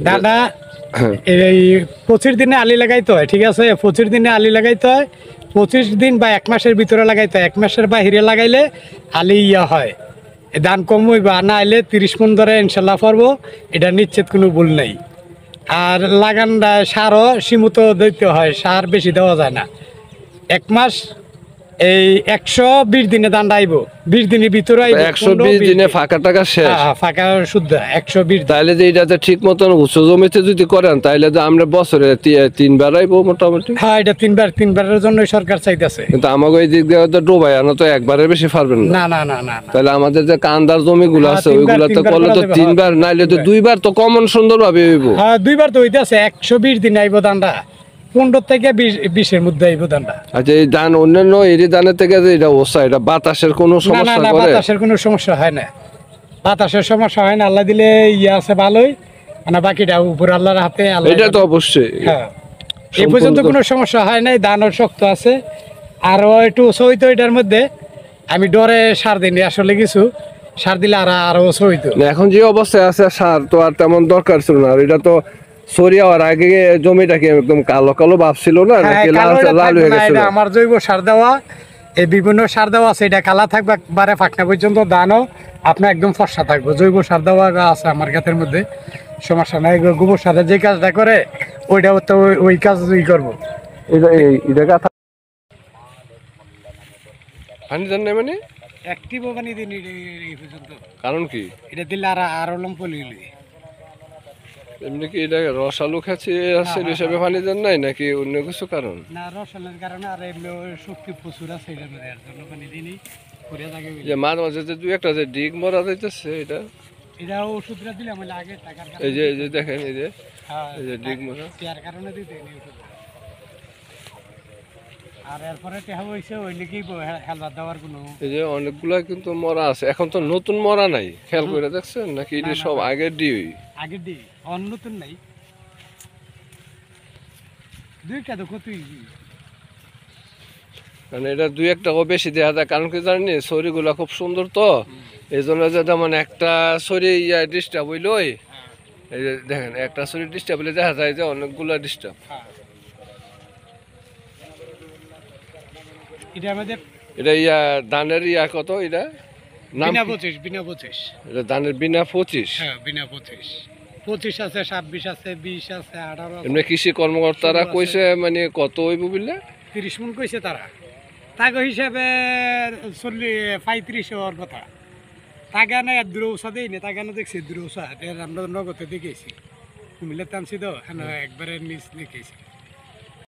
দাদা এই 25 দিনে আলি লাগাইতে হয়, ঠিক আছে? 25 দিনে আলি লাগাইতে হয়, 25 দিন বা 1 মাসের ভিতরে লাগাইতে হয়। 1 মাসের বাহিরে লাগাইলে আলি হয়, ধান কম হইব। না আইলে 30 মণ ধরে ইনশাল্লাহ পারবো, এটা নিশ্চিত কোনো ভুল নেই। আর লাগান সারও সীমিত দিতে হয়, সার বেশি দেওয়া যায় না। 1 মাস এই 120 দিনে ধান আইব, 20 দিনের ভিতরে 120 দিনে ফাঁকা টাকা শেষ। ফাঁকা শুদ্ধ 120। তাইলে যে এটাতে ঠিক মতন উঁচু জমিতে যদি করেন তাইলে যে আমরা বছরে 3 বার আইব মোটামুটি। হ্যাঁ, এটা 3বারের জন্য সরকার চাইতেছে। কিন্তু আমাকে এই দিক দিয়ে তো ডোবাই আনা তো একবারের বেশি পারবেন না না না না। তাহলে আমাদের যে কান্দার জমিগুলো আছে ওইগুলাতে করলে তো 3 বার, নাইলে তো 2 বার তো কমন সুন্দর ভাবে হইব। হ্যাঁ, 2 বার তো হইতাছে। 120 দিন আইব ধানটা, 15 থেকে 20-এর মধ্যে আইব ধানটা। আচ্ছা, এই ধান অন্যান্য এরি ধানের থেকে যে এটা ওসা, এটা বাতাসের কোনো সমস্যা করে? বাতাসের কোনো সমস্যা হয় না, বাতাসের সমস্যা হয় না। আল্লাহ দিলে আছে ভালোই, মানে বাকিটা উপর আল্লাহর হাতে। এটা তো অবশ্যই। হ্যাঁ, এই পর্যন্ত কোনো সমস্যা হয় নাই, ধানও শক্ত আছে। আরও একটু সইত এটার মধ্যে, আমি ডরে সার দিইনি আসলে, কিছু সার দিলে আরো সইত। এখন যে অবস্থায় আছে সার তো আর তেমন দরকার ছিল না। এটা তো সরিয়ার আগে জমিটাকে একদম কালো কালো ভাব ছিল না, নাকি লাল হয়ে গেছিল? আমার জৈব সার দেওয়া, এই বিভিন্ন সার দেওয়া আছে, এটা কালা থাকবে একবারে ফাঁকনা পর্যন্ত, ধানও আপনার একদম ফর্সা থাকবে। জৈব সার দেওয়া আছে আমার ক্ষেতের মধ্যে, সমস্যা নাই। গোবর সারে যে কাজটা করে ওইটাও তো ওই কাজই করবো। পানি দেন না মানে অ্যাক্টিভ পানি দিন এই পর্যন্ত। কারণ কি? এটা দিলে আরো লম্প লিলি। এমনি কি এটা রসালো খাচ্ছি আছে হিসাবে পানি দেন নাই, নাকি অন্য কিছু কারণ? না, রসালের কারণে, আর এমনি শক্তি প্রচুর আছে, এটার মধ্যে এর জন্য পানি দিইনি। পরে থাকে যে মাঝে মাঝে যে 2-1টা যে ডিগ মরা যাইতেছে, এটা ওষুধটা দিলে আমি আগে টাকার কারণে। এই যে দেখেন, এই যে ডিগ মরা এর কারণে দিতে নেই ওষুধ। আর এরপরে টেহা হইছে ওই লিখেই হেলবার দেওয়ার কোনো। এই যে অনেকগুলা কিন্তু মরা আছে, এখন তো নতুন মরা নাই, খেয়াল করে দেখছেন নাকি? এটা সব আগের আগের ডি, অন্য নতুন নাই। 2টা তো কতই, কারণ এটা 2-1টাও বেশি দেওয়া যায়। কারণ কি জানি, শরীরগুলা খুব সুন্দর তো, এই জন্য যে যেমন একটা শরীর ডিস্টার্ব হইল, এই যে দেখেন একটা শরীর ডিস্টার্ব হইলে দেখা যায় যে অনেকগুলা ডিস্টার্ব। এটা আমাদের এটা ধানের কত? এটা বিনা 25। এটা ধানের বিনা 25। হ্যাঁ, বিনা 25 আছে, 26 আছে, 20 আছে, 18 আছে। এমনি কৃষি কর্মকর্তারা কইছে মানে কত হইব বললে? 30 মণ কইছে তারা। তাকে হিসাবে 35 হওয়ার কথা। তাকে না দূরৌসা দেই না, তাকে না দেখছি দূরৌসা, আমরা নগদে দেখেছি, কুমিল্লা টানছি তো, একবারে নিচ দেখেছি।